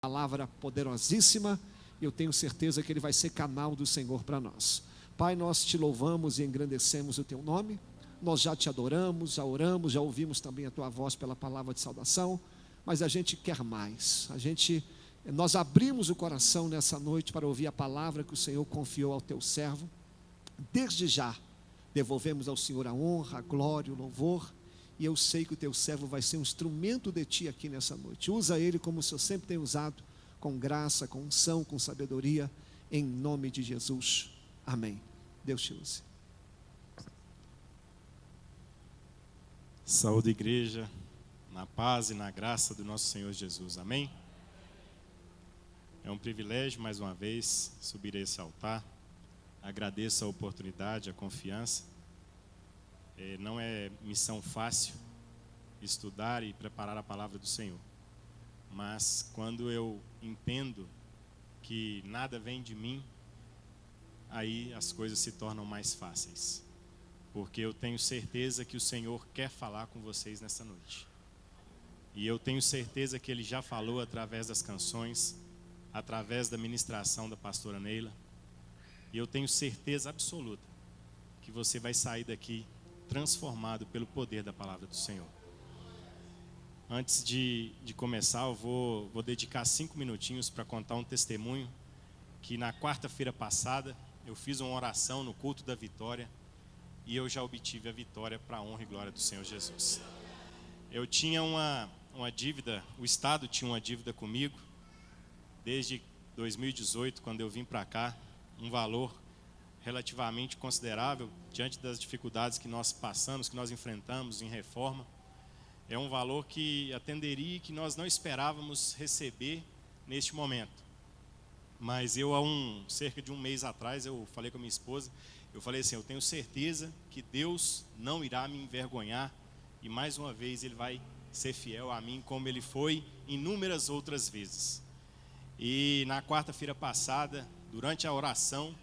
Palavra poderosíssima, eu tenho certeza que ele vai ser canal do Senhor para nós. Pai, nós te louvamos e engrandecemos o teu nome, nós já te adoramos, já oramos, já ouvimos também a tua voz pela palavra de saudação, mas a gente quer mais, nós abrimos o coração nessa noite para ouvir a palavra que o Senhor confiou ao teu servo. Desde já, devolvemos ao Senhor a honra, a glória, o louvor, e eu sei que o teu servo vai ser um instrumento de ti aqui nessa noite. Usa ele como o Senhor sempre tem usado, com graça, com unção, com sabedoria, em nome de Jesus. Amém. Deus te use. Saúde, igreja, na paz e na graça do nosso Senhor Jesus. Amém? É um privilégio, mais uma vez, subir a esse altar. Agradeço a oportunidade, a confiança. Não é missão fácil estudar e preparar a palavra do Senhor. Mas quando eu entendo que nada vem de mim, aí as coisas se tornam mais fáceis. Porque eu tenho certeza que o Senhor quer falar com vocês nessa noite. E eu tenho certeza que Ele já falou através das canções, através da ministração da pastora Neila. E eu tenho certeza absoluta que você vai sair daqui transformado pelo poder da palavra do Senhor. Antes de começar, eu vou dedicar 5 minutinhos para contar um testemunho que na quarta-feira passada eu fiz uma oração no culto da vitória e eu já obtive a vitória para a honra e glória do Senhor Jesus. Eu tinha uma dívida, o Estado tinha uma dívida comigo desde 2018, quando eu vim para cá, um valor relativamente considerável diante das dificuldades que nós passamos, que nós enfrentamos em reforma. É um valor que atenderia e que nós não esperávamos receber neste momento. Mas eu, cerca de um mês atrás, eu falei com a minha esposa, eu falei assim, eu tenho certeza que Deus não irá me envergonhar e mais uma vez Ele vai ser fiel a mim como Ele foi inúmeras outras vezes. E na quarta-feira passada, durante a oração,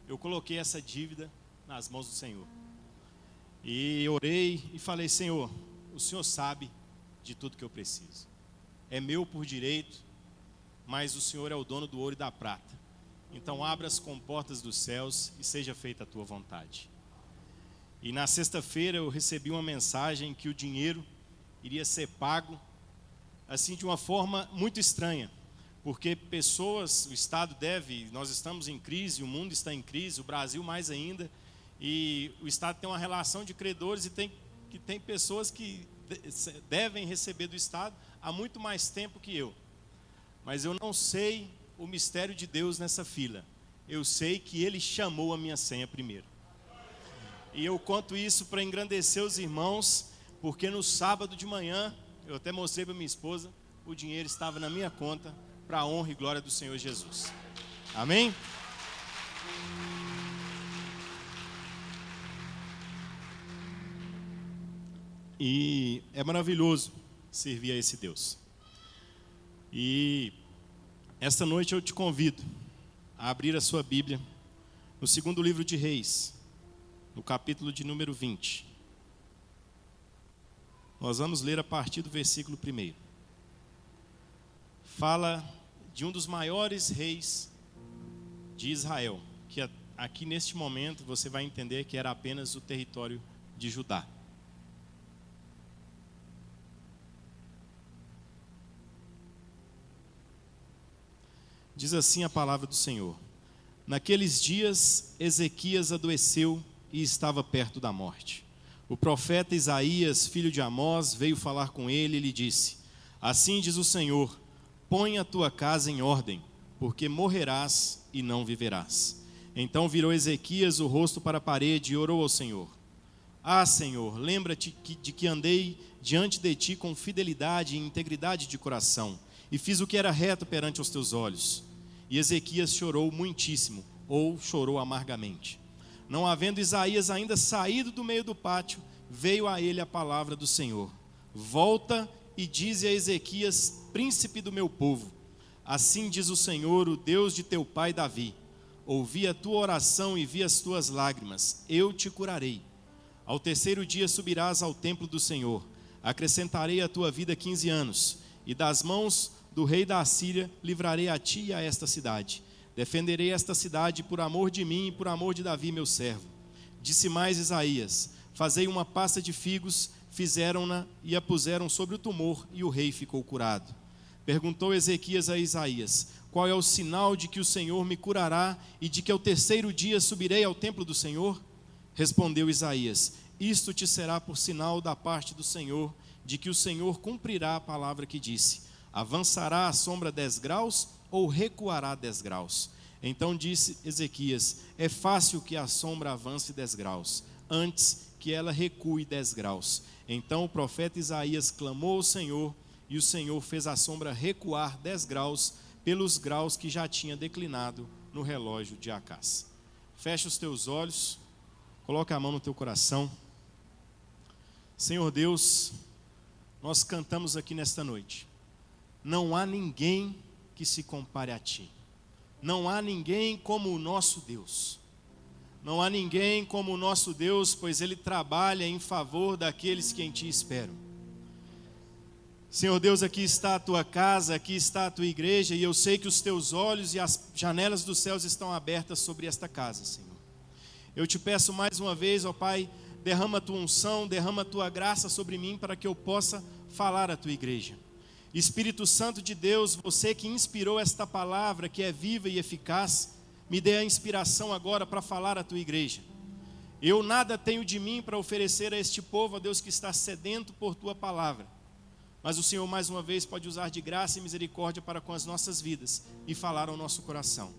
eu coloquei essa dívida nas mãos do Senhor. E orei e falei, Senhor, o Senhor sabe de tudo que eu preciso. É meu por direito, mas o Senhor é o dono do ouro e da prata. Então abra as comportas dos céus e seja feita a tua vontade. E na sexta-feira eu recebi uma mensagem que o dinheiro iria ser pago, assim de uma forma muito estranha. Porque pessoas, o Estado deve, nós estamos em crise, o mundo está em crise, o Brasil mais ainda, e o Estado tem uma relação de credores e tem pessoas que devem receber do Estado há muito mais tempo que eu. Mas eu não sei o mistério de Deus nessa fila. Eu sei que Ele chamou a minha senha primeiro. E eu conto isso para engrandecer os irmãos, porque no sábado de manhã, eu até mostrei para minha esposa, o dinheiro estava na minha conta, para a honra e glória do Senhor Jesus. Amém? E é maravilhoso servir a esse Deus. E esta noite eu te convido a abrir a sua Bíblia no segundo livro de Reis, no capítulo de número 20. Nós vamos ler a partir do versículo 1. Fala de um dos maiores reis de Israel, que aqui neste momento você vai entender que era apenas o território de Judá. Diz assim a palavra do Senhor: Naqueles dias Ezequias adoeceu e estava perto da morte. O profeta Isaías, filho de Amós, veio falar com ele e lhe disse: Assim diz o Senhor, põe a tua casa em ordem, porque morrerás e não viverás. Então virou Ezequias o rosto para a parede e orou ao Senhor: Ah, Senhor, lembra-te de que andei diante de ti com fidelidade e integridade de coração, e fiz o que era reto perante os teus olhos. E Ezequias chorou muitíssimo, ou chorou amargamente. Não havendo Isaías ainda saído do meio do pátio, veio a ele a palavra do Senhor: Volta e dize a Ezequias, príncipe do meu povo: Assim diz o Senhor, o Deus de teu pai Davi: Ouvi a tua oração e vi as tuas lágrimas, eu te curarei. Ao terceiro dia subirás ao templo do Senhor, acrescentarei à tua vida 15 anos, e das mãos do rei da Assíria livrarei a ti e a esta cidade. Defenderei esta cidade por amor de mim e por amor de Davi meu servo. Disse mais Isaías: fazei uma pasta de figos, fizeram-na e a puseram sobre o tumor, e o rei ficou curado. Perguntou Ezequias a Isaías: qual é o sinal de que o Senhor me curará e de que ao terceiro dia subirei ao templo do Senhor? Respondeu Isaías: isto te será por sinal da parte do Senhor, de que o Senhor cumprirá a palavra que disse: avançará a sombra 10 graus ou recuará 10 graus? Então disse Ezequias: é fácil que a sombra avance 10 graus, antes que ela recue 10 graus. Então o profeta Isaías clamou ao Senhor, e o Senhor fez a sombra recuar 10 graus, pelos graus que já tinha declinado no relógio de Acás. Fecha os teus olhos, coloca a mão no teu coração. Senhor Deus, nós cantamos aqui nesta noite: não há ninguém que se compare a Ti. Não há ninguém como o nosso Deus. Não há ninguém como o nosso Deus, pois Ele trabalha em favor daqueles que em Ti esperam. Senhor Deus, aqui está a Tua casa, aqui está a Tua igreja, e eu sei que os Teus olhos e as janelas dos céus estão abertas sobre esta casa, Senhor. Eu te peço mais uma vez, ó Pai, derrama a Tua unção, derrama a Tua graça sobre mim, para que eu possa falar à Tua igreja. Espírito Santo de Deus, você que inspirou esta palavra, que é viva e eficaz, me dê a inspiração agora para falar à Tua igreja. Eu nada tenho de mim para oferecer a este povo, ó Deus, que está sedento por Tua palavra. Mas o Senhor mais uma vez pode usar de graça e misericórdia para com as nossas vidas e falar ao nosso coração.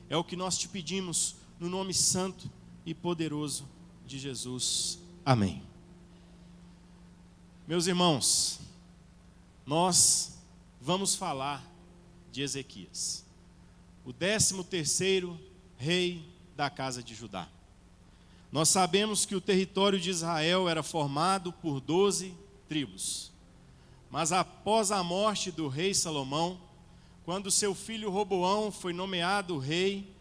É o que nós te pedimos no nome santo e poderoso de Jesus. Amém. Meus irmãos, nós vamos falar de Ezequias, o 13º rei da casa de Judá. Nós sabemos que o território de Israel era formado por 12 tribos. Mas após a morte do rei Salomão, quando seu filho Roboão foi nomeado rei,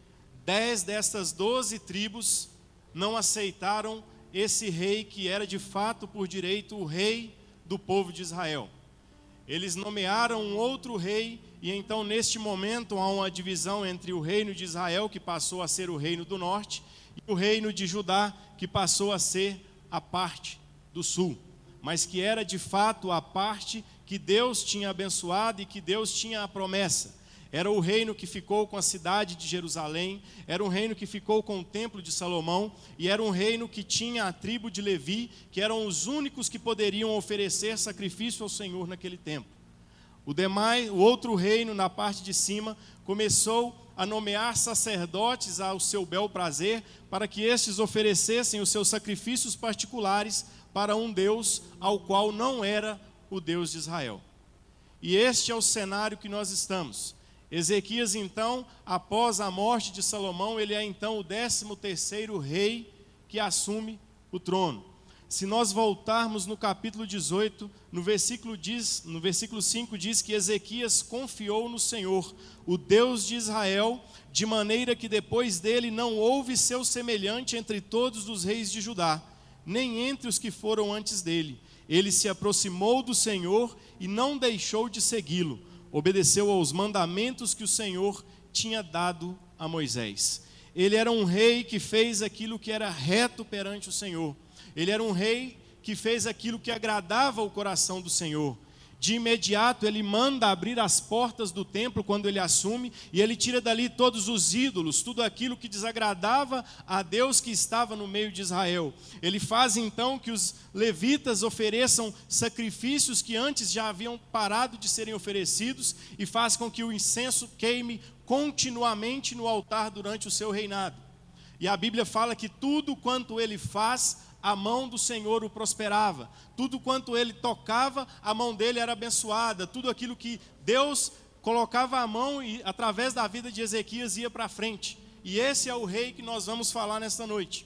10 dessas 12 tribos não aceitaram esse rei que era de fato por direito o rei do povo de Israel. Eles nomearam um outro rei, e então neste momento há uma divisão entre o reino de Israel, que passou a ser o reino do norte, e o reino de Judá, que passou a ser a parte do sul, mas que era de fato a parte que Deus tinha abençoado e que Deus tinha a promessa. Era o reino que ficou com a cidade de Jerusalém, era um reino que ficou com o templo de Salomão, e era um reino que tinha a tribo de Levi, que eram os únicos que poderiam oferecer sacrifício ao Senhor naquele tempo. O outro reino, na parte de cima, começou a nomear sacerdotes ao seu bel prazer, para que estes oferecessem os seus sacrifícios particulares para um Deus ao qual não era o Deus de Israel. E este é o cenário que nós estamos. Ezequias, então, após a morte de Salomão, ele é então o 13º rei que assume o trono. Se nós voltarmos no capítulo 18, no versículo 5 diz que Ezequias confiou no Senhor, o Deus de Israel, de maneira que depois dele não houve seu semelhante entre todos os reis de Judá, nem entre os que foram antes dele. Ele se aproximou do Senhor e não deixou de segui-lo. Obedeceu aos mandamentos que o Senhor tinha dado a Moisés. Ele era um rei que fez aquilo que era reto perante o Senhor. Ele era um rei que fez aquilo que agradava o coração do Senhor. De imediato ele manda abrir as portas do templo quando ele assume, e ele tira dali todos os ídolos, tudo aquilo que desagradava a Deus que estava no meio de Israel. Ele faz então que os levitas ofereçam sacrifícios que antes já haviam parado de serem oferecidos, e faz com que o incenso queime continuamente no altar durante o seu reinado. E a Bíblia fala que tudo quanto ele faz, a mão do Senhor o prosperava. Tudo quanto ele tocava, a mão dele era abençoada. Tudo aquilo que Deus colocava a mão e através da vida de Ezequias ia para frente. E esse é o rei que nós vamos falar nesta noite.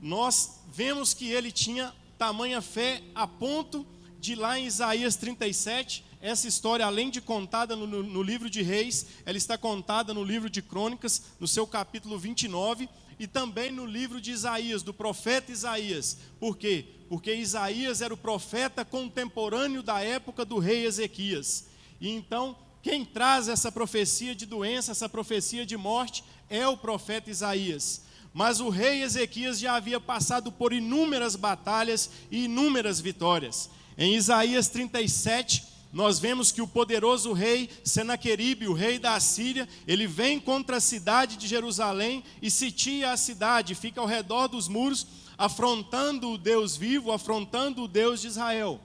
Nós vemos que ele tinha tamanha fé a ponto de lá em Isaías 37, essa história, além de contada no livro de Reis, ela está contada no livro de Crônicas, no seu capítulo 29, e também no livro de Isaías, do profeta Isaías. Por quê? Porque Isaías era o profeta contemporâneo da época do rei Ezequias. E então, Quem traz essa profecia de doença, essa profecia de morte, é o profeta Isaías. Mas o rei Ezequias já havia passado por inúmeras batalhas e inúmeras vitórias. Em Isaías 37, nós vemos que o poderoso rei Senaqueribe, o rei da Assíria, ele vem contra a cidade de Jerusalém e sitia a cidade, fica ao redor dos muros, afrontando o Deus vivo, afrontando o Deus de Israel.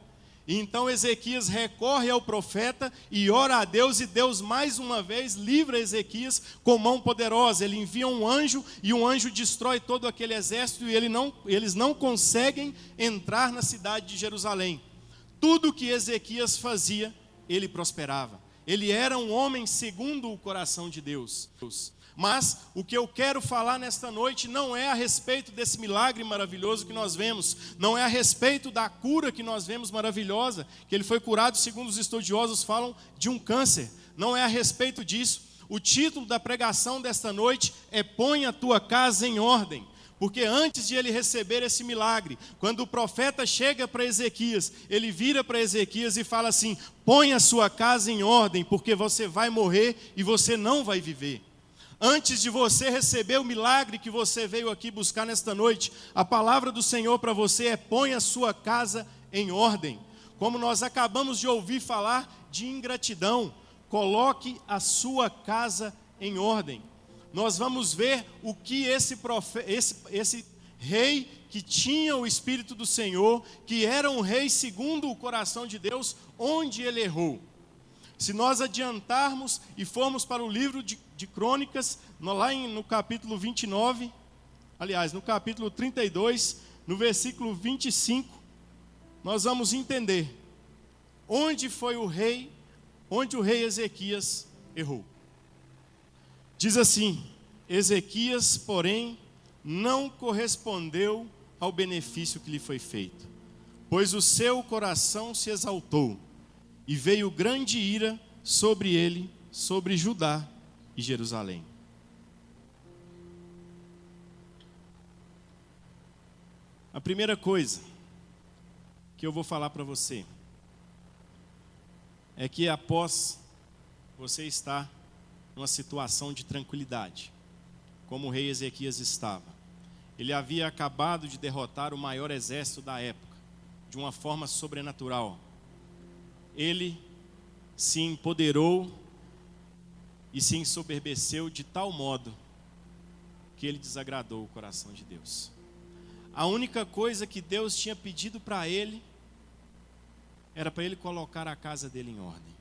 E então Ezequias recorre ao profeta e ora a Deus, e Deus mais uma vez livra Ezequias com mão poderosa. Ele envia um anjo e um anjo destrói todo aquele exército e eles não conseguem entrar na cidade de Jerusalém. Tudo que Ezequias fazia, ele prosperava. Ele era um homem segundo o coração de Deus. Mas o que eu quero falar nesta noite não é a respeito desse milagre maravilhoso que nós vemos, não é a respeito da cura que nós vemos maravilhosa, que ele foi curado, segundo os estudiosos falam, de um câncer. Não é a respeito disso. O título da pregação desta noite é Põe a tua casa em ordem. Porque antes de ele receber esse milagre, quando o profeta chega para Ezequias, ele vira para Ezequias e fala assim: põe a sua casa em ordem, porque você vai morrer e você não vai viver. Antes de você receber o milagre que você veio aqui buscar nesta noite, a palavra do Senhor para você é: põe a sua casa em ordem. Como nós acabamos de ouvir falar de ingratidão, coloque a sua casa em ordem. Nós vamos ver o que esse rei que tinha o Espírito do Senhor, que era um rei segundo o coração de Deus, onde ele errou. Se nós adiantarmos e formos para o livro de Crônicas, lá no capítulo 29, aliás, no capítulo 32, no versículo 25, nós vamos entender onde o rei Ezequias errou. Diz assim: Ezequias, porém, não correspondeu ao benefício que lhe foi feito, pois o seu coração se exaltou, e veio grande ira sobre ele, sobre Judá e Jerusalém. A primeira coisa que eu vou falar para você é que após você estar numa situação de tranquilidade, como o rei Ezequias estava, ele havia acabado de derrotar o maior exército da época, de uma forma sobrenatural. Ele se empoderou e se ensoberbeceu de tal modo que ele desagradou o coração de Deus. A única coisa que Deus tinha pedido para ele era para ele colocar a casa dele em ordem.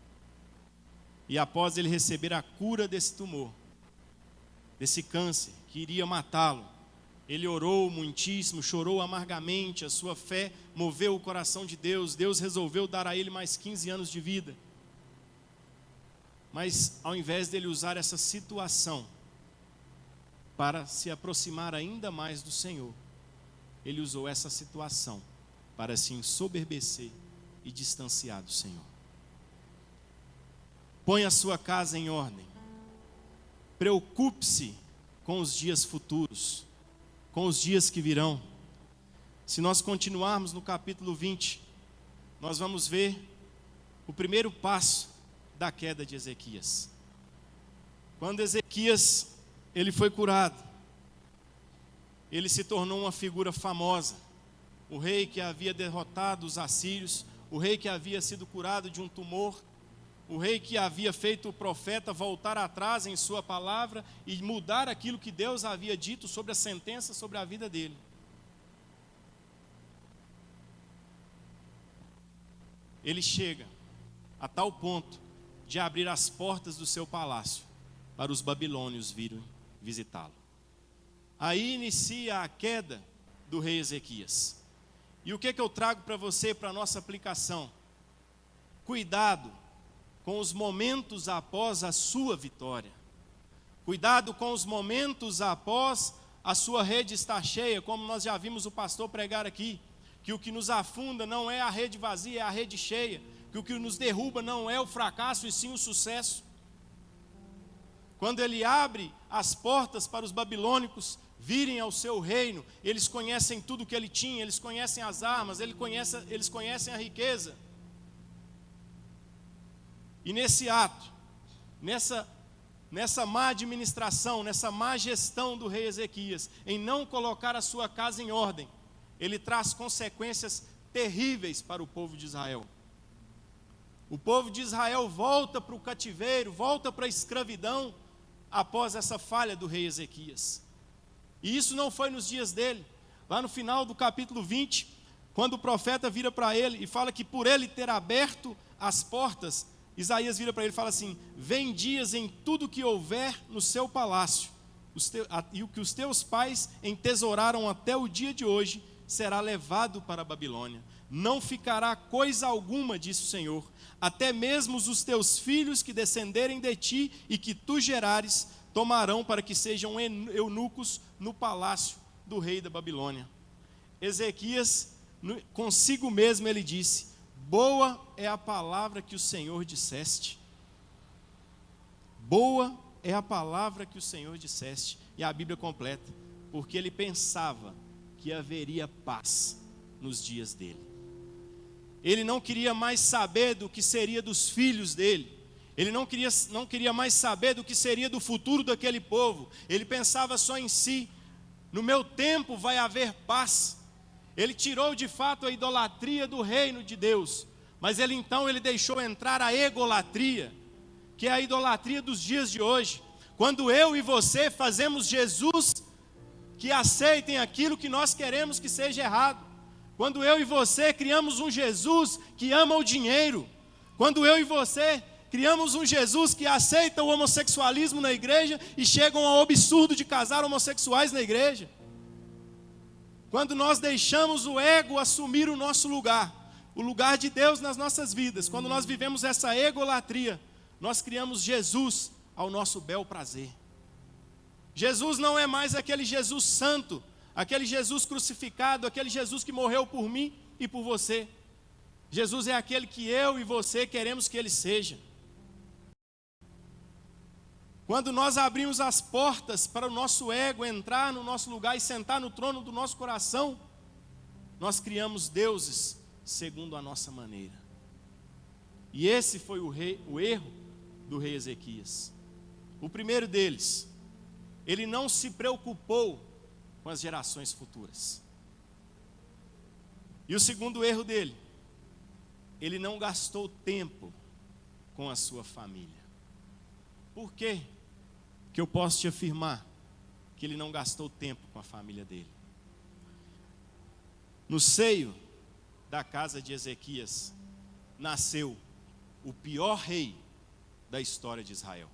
E após ele receber a cura desse tumor, desse câncer que iria matá-lo, ele orou muitíssimo, chorou amargamente, a sua fé moveu o coração de Deus. Deus resolveu dar a ele mais 15 anos de vida. Mas ao invés dele usar essa situação para se aproximar ainda mais do Senhor, ele usou essa situação para se ensoberbecer e distanciar do Senhor. Põe a sua casa em ordem. Preocupe-se com os dias futuros, com os dias que virão. Se nós continuarmos no capítulo 20, nós vamos ver o primeiro passo da queda de Ezequias. Quando Ezequias ele foi curado, ele se tornou uma figura famosa. O rei que havia derrotado os assírios, o rei que havia sido curado de um tumor, o rei que havia feito o profeta voltar atrás em sua palavra e mudar aquilo que Deus havia dito sobre a sentença sobre a vida dele. Ele chega a tal ponto de abrir as portas do seu palácio para os babilônios virem visitá-lo. Aí inicia a queda do rei Ezequias. E o que eu trago para você, para a nossa aplicação? Cuidado com os momentos após a sua vitória. Cuidado com os momentos após a sua rede estar cheia, como nós já vimos o pastor pregar aqui, que o que nos afunda não é a rede vazia, é a rede cheia, que o que nos derruba não é o fracasso e sim o sucesso. Quando ele abre as portas para os babilônicos virem ao seu reino, eles conhecem tudo que ele tinha, eles conhecem as armas, eles conhecem a riqueza. E nesse ato, nessa má administração, nessa má gestão do rei Ezequias, em não colocar a sua casa em ordem, ele traz consequências terríveis para o povo de Israel. O povo de Israel volta para o cativeiro, volta para a escravidão, após essa falha do rei Ezequias. E isso não foi nos dias dele. Lá no final do capítulo 20, quando o profeta vira para ele e fala que por ele ter aberto as portas, Isaías vira para ele e fala assim: vem dias em tudo que houver no seu palácio, e o que os teus pais entesouraram até o dia de hoje, será levado para a Babilônia. Não ficará coisa alguma, disse o Senhor, até mesmo os teus filhos que descenderem de ti e que tu gerares, tomarão para que sejam eunucos no palácio do rei da Babilônia. Ezequias, consigo mesmo, ele disse: boa é a palavra que o Senhor disseste. Boa é a palavra que o Senhor disseste. E a Bíblia completa, porque ele pensava que haveria paz nos dias dele. Ele não queria mais saber do que seria dos filhos dele. Ele não queria mais saber do que seria do futuro daquele povo. Ele pensava só em si. No meu tempo vai haver paz. Ele tirou de fato a idolatria do reino de Deus. Mas ele deixou entrar a egolatria, que é a idolatria dos dias de hoje. Quando eu e você fazemos Jesus que aceitem aquilo que nós queremos que seja errado. Quando eu e você criamos um Jesus que ama o dinheiro. Quando eu e você criamos um Jesus que aceita o homossexualismo na igreja e chegam ao absurdo de casar homossexuais na igreja. Quando nós deixamos o ego assumir o nosso lugar, o lugar de Deus nas nossas vidas, quando nós vivemos essa egolatria, nós criamos Jesus ao nosso bel prazer. Jesus não é mais aquele Jesus santo, aquele Jesus crucificado, aquele Jesus que morreu por mim e por você. Jesus é aquele que eu e você queremos que Ele seja. Quando nós abrimos as portas para o nosso ego entrar no nosso lugar e sentar no trono do nosso coração, nós criamos deuses segundo a nossa maneira. E esse foi o erro do rei Ezequias. O primeiro deles, ele não se preocupou com as gerações futuras. E o segundo erro dele, ele não gastou tempo com a sua família. Por quê que eu posso te afirmar que ele não gastou tempo com a família dele? No seio da casa de Ezequias nasceu o pior rei da história de Israel,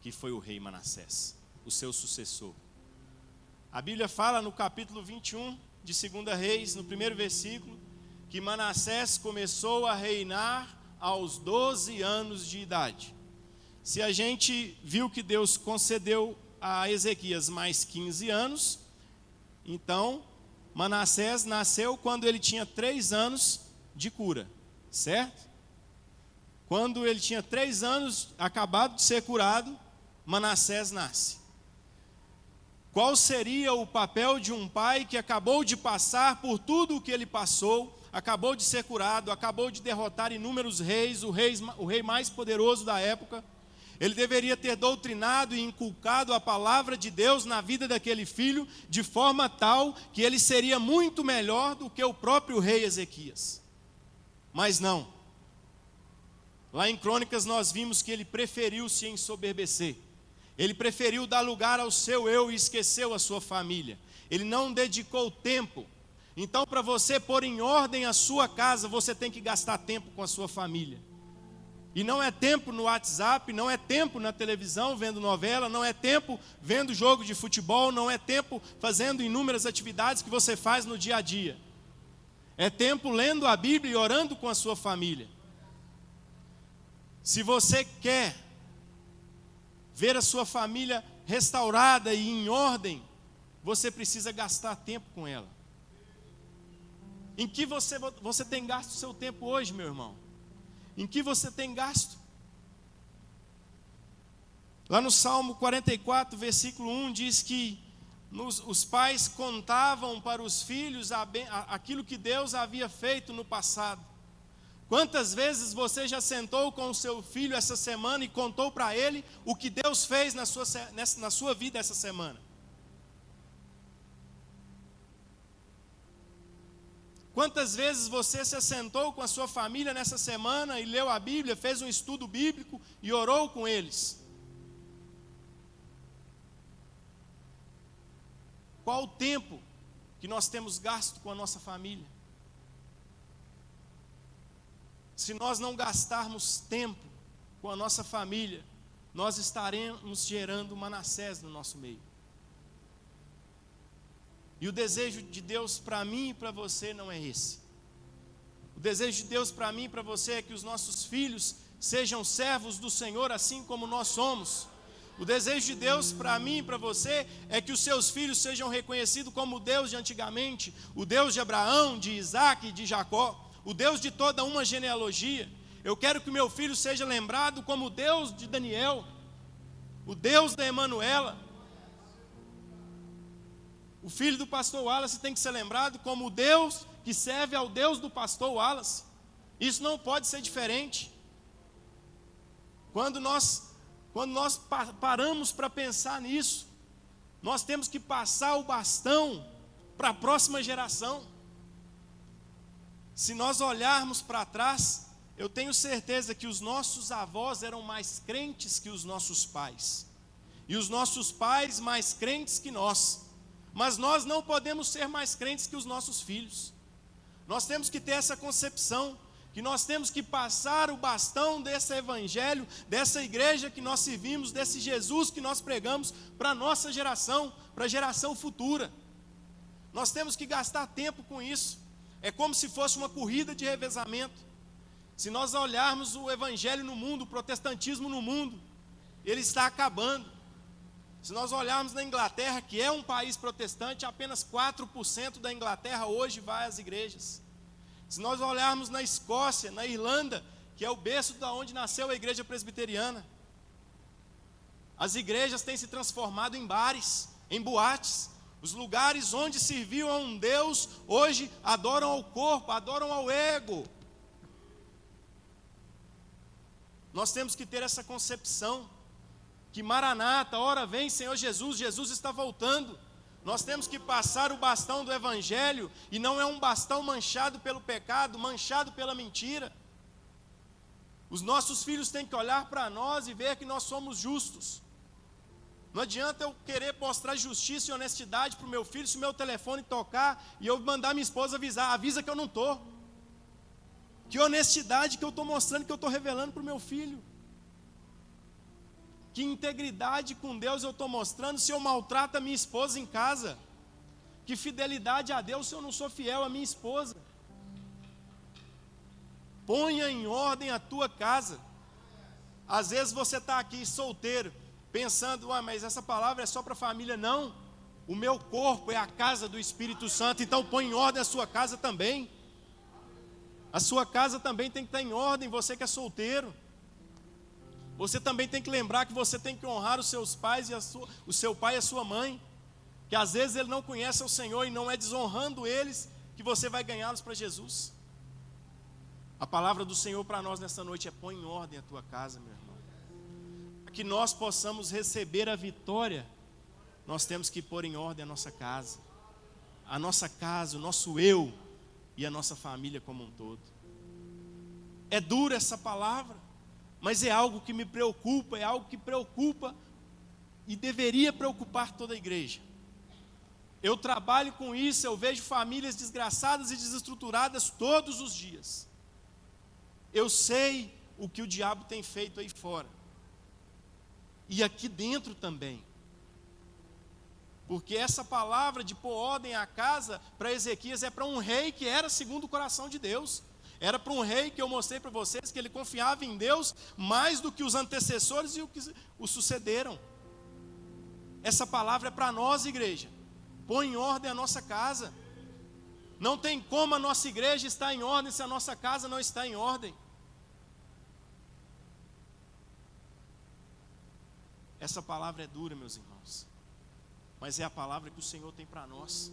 que foi o rei Manassés, o seu sucessor. A Bíblia fala no capítulo 21 de 2 Reis, no primeiro versículo, que Manassés começou a reinar aos 12 anos de idade. Se a gente viu que Deus concedeu a Ezequias mais 15 anos, então Manassés nasceu quando ele tinha 3 anos de cura, certo? Quando ele tinha 3 anos, acabado de ser curado, Manassés nasce. Qual seria o papel de um pai que acabou de passar por tudo o que ele passou, acabou de ser curado, acabou de derrotar inúmeros reis, o rei mais poderoso da época? Ele deveria ter doutrinado e inculcado a palavra de Deus na vida daquele filho, de forma tal que ele seria muito melhor do que o próprio rei Ezequias. Mas não. Lá em Crônicas nós vimos que ele preferiu se ensoberbecer. Ele preferiu dar lugar ao seu eu e esqueceu a sua família. Ele não dedicou tempo. Então, para você pôr em ordem a sua casa, você tem que gastar tempo com a sua família. E não é tempo no WhatsApp, não é tempo na televisão vendo novela, não é tempo vendo jogo de futebol, não é tempo fazendo inúmeras atividades que você faz no dia a dia. É tempo lendo a Bíblia e orando com a sua família. Se você quer ver a sua família restaurada e em ordem, você precisa gastar tempo com ela. Em que você tem gasto o seu tempo hoje, meu irmão? Em que você tem gasto? Lá no Salmo 44, versículo 1, diz que os pais contavam para os filhos aquilo que Deus havia feito no passado. Quantas vezes você já sentou com o seu filho essa semana e contou para ele o que Deus fez na sua vida essa semana? Quantas vezes você se assentou com a sua família nessa semana e leu a Bíblia, fez um estudo bíblico e orou com eles? Qual o tempo que nós temos gasto com a nossa família? Se nós não gastarmos tempo com a nossa família, nós estaremos gerando Manassés no nosso meio. E o desejo de Deus para mim e para você não é esse. O desejo de Deus para mim e para você é que os nossos filhos sejam servos do Senhor assim como nós somos. O desejo de Deus para mim e para você é que os seus filhos sejam reconhecidos como o Deus de antigamente, o Deus de Abraão, de Isaac e de Jacó, o Deus de toda uma genealogia. Eu quero que o meu filho seja lembrado como o Deus de Daniel, o Deus da Emanuela. O filho do pastor Wallace tem que ser lembrado como o Deus que serve ao Deus do pastor Wallace. Isso não pode ser diferente. Quando nós paramos para pensar nisso, nós temos que passar o bastão para a próxima geração. Se nós olharmos para trás, eu tenho certeza que os nossos avós eram mais crentes que os nossos pais, e os nossos pais mais crentes que nós, mas nós não podemos ser mais crentes que os nossos filhos. Nós temos que ter essa concepção, que nós temos que passar o bastão desse evangelho, dessa igreja que nós servimos, desse Jesus que nós pregamos para a nossa geração, para a geração futura. Nós temos que gastar tempo com isso. É como se fosse uma corrida de revezamento. Se nós olharmos o evangelho no mundo, o protestantismo no mundo, ele está acabando. Se nós olharmos na Inglaterra, que é um país protestante, apenas 4% da Inglaterra hoje vai às igrejas. Se nós olharmos na Escócia, na Irlanda, que é o berço de onde nasceu a igreja presbiteriana, as igrejas têm se transformado em bares, em boates. Os lugares onde serviam a um Deus, hoje adoram ao corpo, adoram ao ego. Nós temos que ter essa concepção, que Maranata, ora vem Senhor Jesus, Jesus está voltando. Nós temos que passar o bastão do evangelho, e não é um bastão manchado pelo pecado, manchado pela mentira. Os nossos filhos têm que olhar para nós e ver que nós somos justos. Não adianta eu querer mostrar justiça e honestidade para o meu filho, se o meu telefone tocar e eu mandar minha esposa avisar, avisa que eu não estou. Que honestidade que eu estou mostrando, que eu estou revelando para o meu filho. Que integridade com Deus eu estou mostrando se eu maltrato a minha esposa em casa. Que fidelidade a Deus se eu não sou fiel à minha esposa. Ponha em ordem a tua casa. Às vezes você está aqui solteiro, pensando, mas essa palavra é só para a família. Não, o meu corpo é a casa do Espírito Santo, então põe em ordem a sua casa também. A sua casa também tem que estar em ordem, você que é solteiro. Você também tem que lembrar que você tem que honrar os seus pais, o seu pai e a sua mãe, que às vezes ele não conhece o Senhor, e não é desonrando eles que você vai ganhá-los para Jesus. A palavra do Senhor para nós nessa noite é: põe em ordem a tua casa, meu irmão. Para que nós possamos receber a vitória, nós temos que pôr em ordem a nossa casa, o nosso eu e a nossa família como um todo. É dura essa palavra, mas é algo que me preocupa, é algo que preocupa e deveria preocupar toda a igreja. Eu trabalho com isso, eu vejo famílias desgraçadas e desestruturadas todos os dias. Eu sei o que o diabo tem feito aí fora, e aqui dentro também. Porque essa palavra de pôr ordem à casa para Ezequias é para um rei que era segundo o coração de Deus. Era para um rei que eu mostrei para vocês que ele confiava em Deus mais do que os antecessores e o que o sucederam. Essa palavra é para nós, igreja. Põe em ordem a nossa casa. Não tem como a nossa igreja estar em ordem se a nossa casa não está em ordem. Essa palavra é dura, meus irmãos, mas é a palavra que o Senhor tem para nós.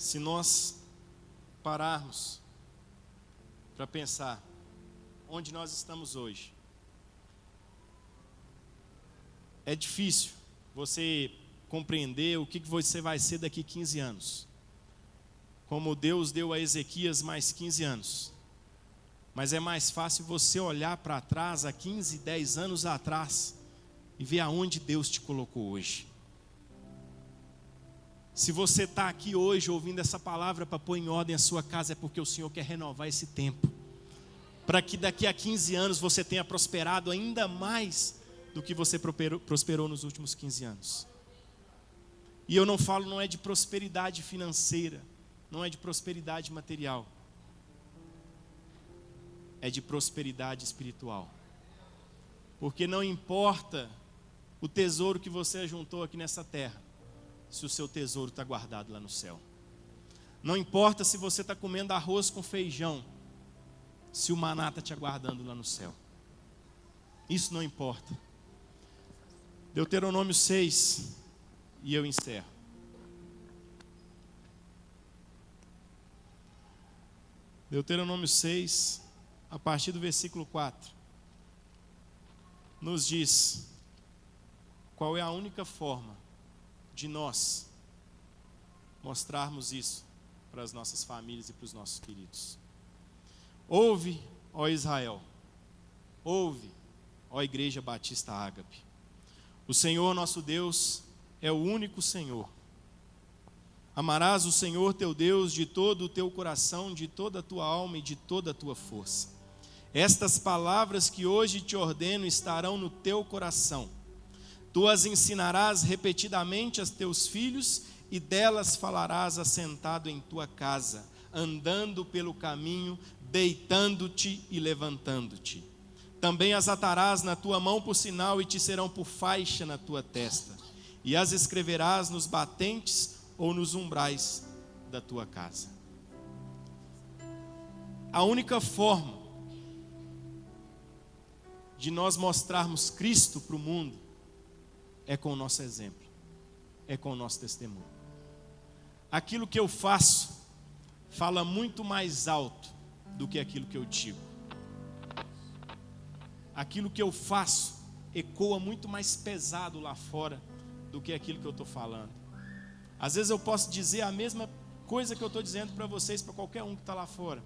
Se nós pararmos para pensar onde nós estamos hoje, é difícil você compreender o que você vai ser daqui 15 anos. Como Deus deu a Ezequias mais 15 anos. Mas é mais fácil você olhar para trás, há 15, 10 anos atrás, e ver aonde Deus te colocou hoje. Se você está aqui hoje ouvindo essa palavra para pôr em ordem a sua casa, é porque o Senhor quer renovar esse tempo. Para que daqui a 15 anos você tenha prosperado ainda mais do que você prosperou nos últimos 15 anos. E eu não falo, não é de prosperidade financeira, não é de prosperidade material. É de prosperidade espiritual. Porque não importa o tesouro que você ajuntou aqui nessa terra, se o seu tesouro está guardado lá no céu. Não importa se você está comendo arroz com feijão, se o maná está te aguardando lá no céu. Isso não importa. Deuteronômio 6, e eu encerro. Deuteronômio 6, a partir do versículo 4, nos diz qual é a única forma de nós mostrarmos isso para as nossas famílias e para os nossos queridos. Ouve, ó Israel, ouve, ó Igreja Batista Ágape. O Senhor nosso Deus é o único Senhor. Amarás o Senhor teu Deus de todo o teu coração, de toda a tua alma e de toda a tua força. Estas palavras que hoje te ordeno estarão no teu coração. Tu as ensinarás repetidamente aos teus filhos e delas falarás assentado em tua casa, andando pelo caminho, deitando-te e levantando-te. Também as atarás na tua mão por sinal e te serão por faixa na tua testa. E as escreverás nos batentes ou nos umbrais da tua casa. A única forma de nós mostrarmos Cristo para o mundo é com o nosso exemplo, é com o nosso testemunho. Aquilo que eu faço fala muito mais alto do que aquilo que eu digo. Aquilo que eu faço ecoa muito mais pesado lá fora do que aquilo que eu estou falando. Às vezes eu posso dizer a mesma coisa que eu estou dizendo para vocês, para qualquer um que está lá fora,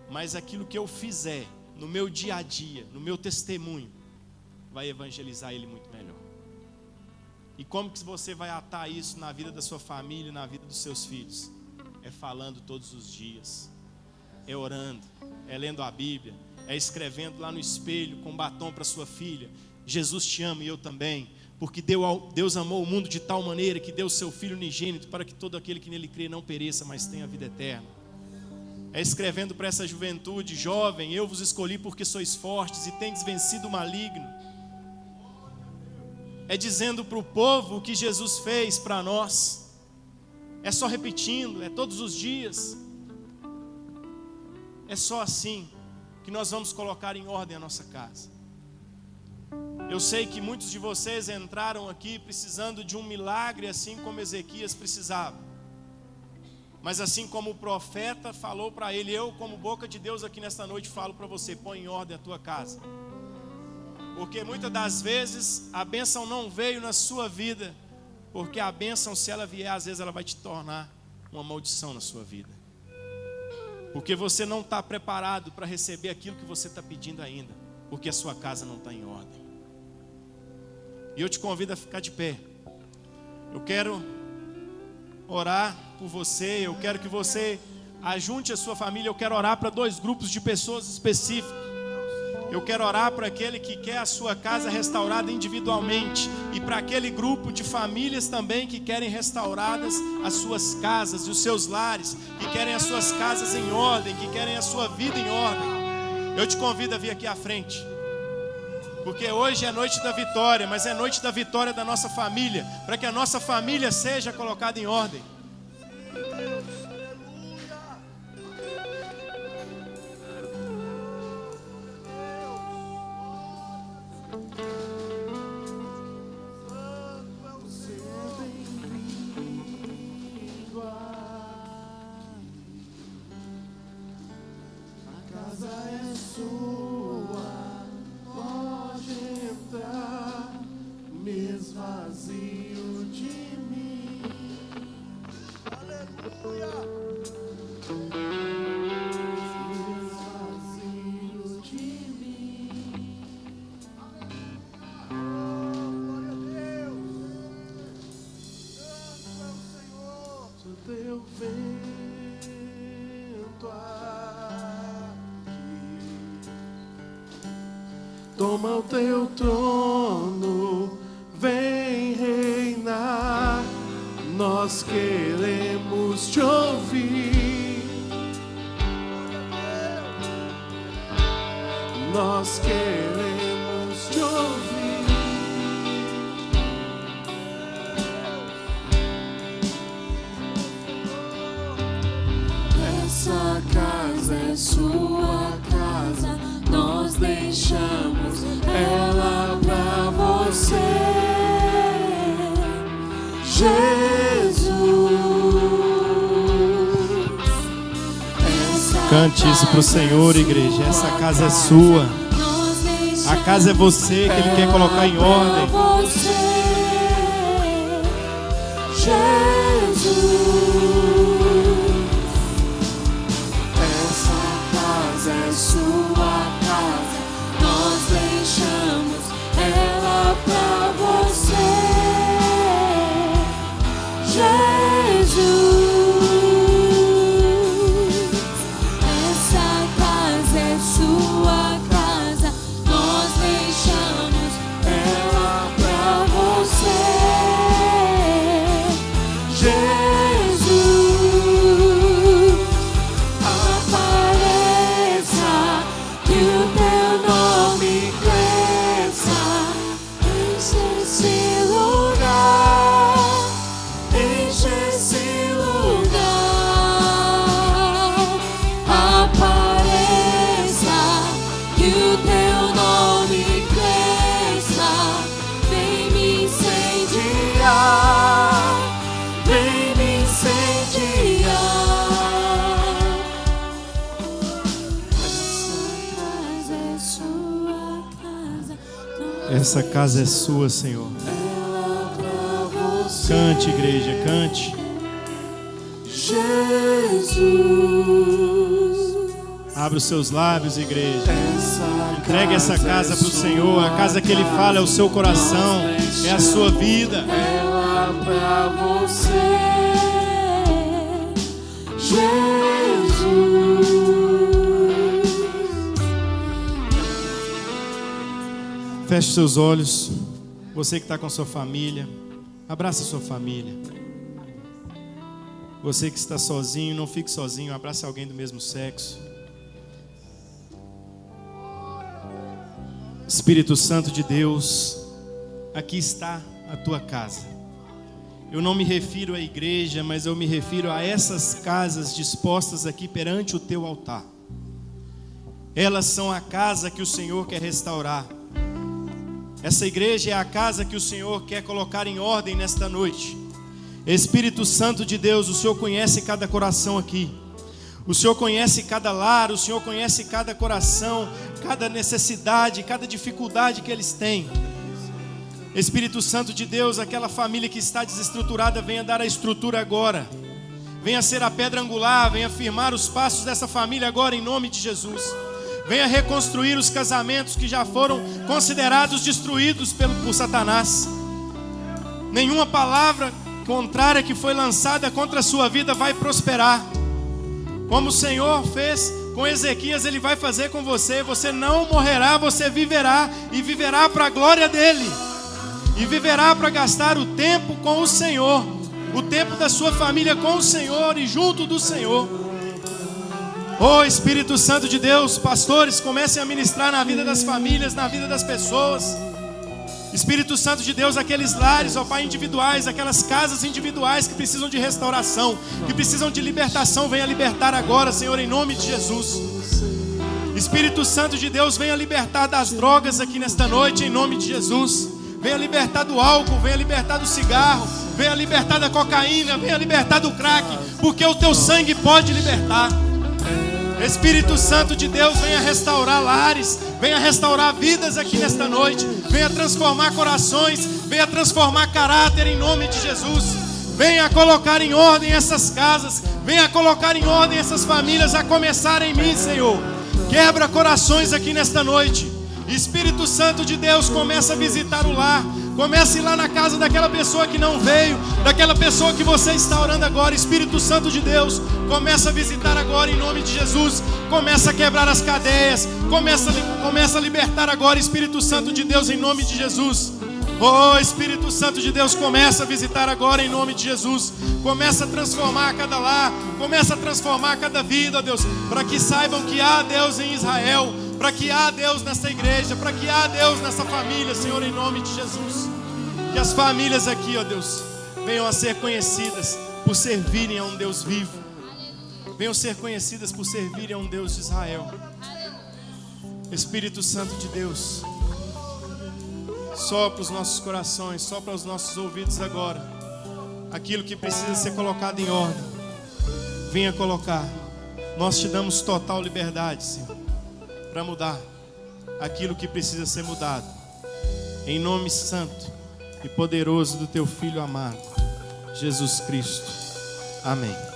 mas aquilo que eu fizer no meu dia a dia, no meu testemunho, vai evangelizar ele muito melhor. E como que você vai atar isso na vida da sua família, na vida dos seus filhos? É falando todos os dias, é orando, é lendo a Bíblia, é escrevendo lá no espelho com batom para sua filha: Jesus te ama e eu também, porque Deus amou o mundo de tal maneira que deu o seu Filho unigênito para que todo aquele que nele crê não pereça, mas tenha a vida eterna. É escrevendo para essa juventude jovem: eu vos escolhi porque sois fortes e tendes vencido o maligno. É dizendo para o povo o que Jesus fez para nós. É só repetindo, é todos os dias. É só assim que nós vamos colocar em ordem a nossa casa. Eu sei que muitos de vocês entraram aqui precisando de um milagre, assim como Ezequias precisava. Mas assim como o profeta falou para ele, eu como boca de Deus aqui nesta noite falo para você: põe em ordem a tua casa. Porque muitas das vezes a bênção não veio na sua vida, porque a bênção, se ela vier, às vezes ela vai te tornar uma maldição na sua vida. Porque você não está preparado para receber aquilo que você está pedindo ainda, porque a sua casa não está em ordem. E eu te convido a ficar de pé. Eu quero orar por você, eu quero que você ajunte a sua família. Eu quero orar para 2 grupos de pessoas específicos. Eu quero orar para aquele que quer a sua casa restaurada individualmente, e para aquele grupo de famílias também que querem restauradas as suas casas e os seus lares, que querem as suas casas em ordem, que querem a sua vida em ordem. Eu te convido a vir aqui à frente, porque hoje é noite da vitória, mas é noite da vitória da nossa família, para que a nossa família seja colocada em ordem. Você é bem-vindo. sua, pode entrar, me esvazio de mim. Aleluia! Me esvazio de mim. Glória a Deus! Santo é o Senhor! Sou teu vento aqui. Toma o teu trono, vem reinar. Nós queremos te ouvir. Nós queremos te ouvir. Essa casa é sua casa, nós deixamos ela pra você, Jesus. Cante isso pro Senhor, igreja. Essa casa é sua. A casa é você que Ele quer colocar em ordem. É sua casa, nós deixamos ela pra você, Jesus. Essa casa é sua casa, nós deixamos ela pra você, Jesus. Essa casa é sua, Senhor. Cante, igreja, cante. Jesus. Abra os seus lábios, igreja. Entregue essa casa para o Senhor. A casa que Ele fala é o seu coração, é a sua vida. Ela pra você, Jesus. Feche seus olhos. Você que está com sua família, abraça sua família. Você que está sozinho, não fique sozinho, abrace alguém do mesmo sexo. Espírito Santo de Deus, aqui está a tua casa. Eu não me refiro à igreja, mas eu me refiro a essas casas dispostas aqui perante o teu altar. Elas são a casa que o Senhor quer restaurar. Essa igreja é a casa que o Senhor quer colocar em ordem nesta noite. Espírito Santo de Deus, o Senhor conhece cada coração aqui. O Senhor conhece cada lar, o Senhor conhece cada coração, cada necessidade, cada dificuldade que eles têm. Espírito Santo de Deus, aquela família que está desestruturada, venha dar a estrutura agora. Venha ser a pedra angular, venha firmar os passos dessa família agora em nome de Jesus. Venha reconstruir os casamentos que já foram considerados destruídos por Satanás. Nenhuma palavra contrária que foi lançada contra a sua vida vai prosperar. Como o Senhor fez com Ezequias, Ele vai fazer com você. Você não morrerá, você viverá. E viverá para a glória dEle. E viverá para gastar o tempo com o Senhor. O tempo da sua família com o Senhor e junto do Senhor. Oh Espírito Santo de Deus, pastores, comecem a ministrar na vida das famílias, na vida das pessoas. Espírito Santo de Deus, aqueles lares, ó Pai, individuais, aquelas casas individuais que precisam de restauração, que precisam de libertação, venha libertar agora, Senhor, em nome de Jesus. Espírito Santo de Deus, venha libertar das drogas aqui nesta noite, em nome de Jesus. Venha libertar do álcool, venha libertar do cigarro, venha libertar da cocaína, venha libertar do crack, porque o teu sangue pode libertar. Espírito Santo de Deus, venha restaurar lares, venha restaurar vidas aqui nesta noite, venha transformar corações, venha transformar caráter em nome de Jesus. Venha colocar em ordem essas casas, venha colocar em ordem essas famílias, a começar em mim, Senhor. Quebra corações aqui nesta noite. Espírito Santo de Deus, começa a visitar o lar. Comece lá na casa daquela pessoa que não veio, daquela pessoa que você está orando agora. Espírito Santo de Deus, começa a visitar agora em nome de Jesus. Começa a quebrar as cadeias, começa a libertar agora, Espírito Santo de Deus, em nome de Jesus. Oh, Espírito Santo de Deus, começa a visitar agora em nome de Jesus. Começa a transformar cada lar, começa a transformar cada vida, ó Deus, para que saibam que há Deus em Israel, para que há Deus nessa igreja, para que há Deus nessa família, Senhor, em nome de Jesus. Que as famílias aqui, ó Deus, venham a ser conhecidas por servirem a um Deus vivo. Venham ser conhecidas por servirem a um Deus de Israel. Espírito Santo de Deus, sopra os nossos corações, sopra os nossos ouvidos agora. Aquilo que precisa ser colocado em ordem, venha colocar. Nós te damos total liberdade, Senhor, para mudar aquilo que precisa ser mudado. Em nome santo e poderoso do teu Filho amado, Jesus Cristo. Amém.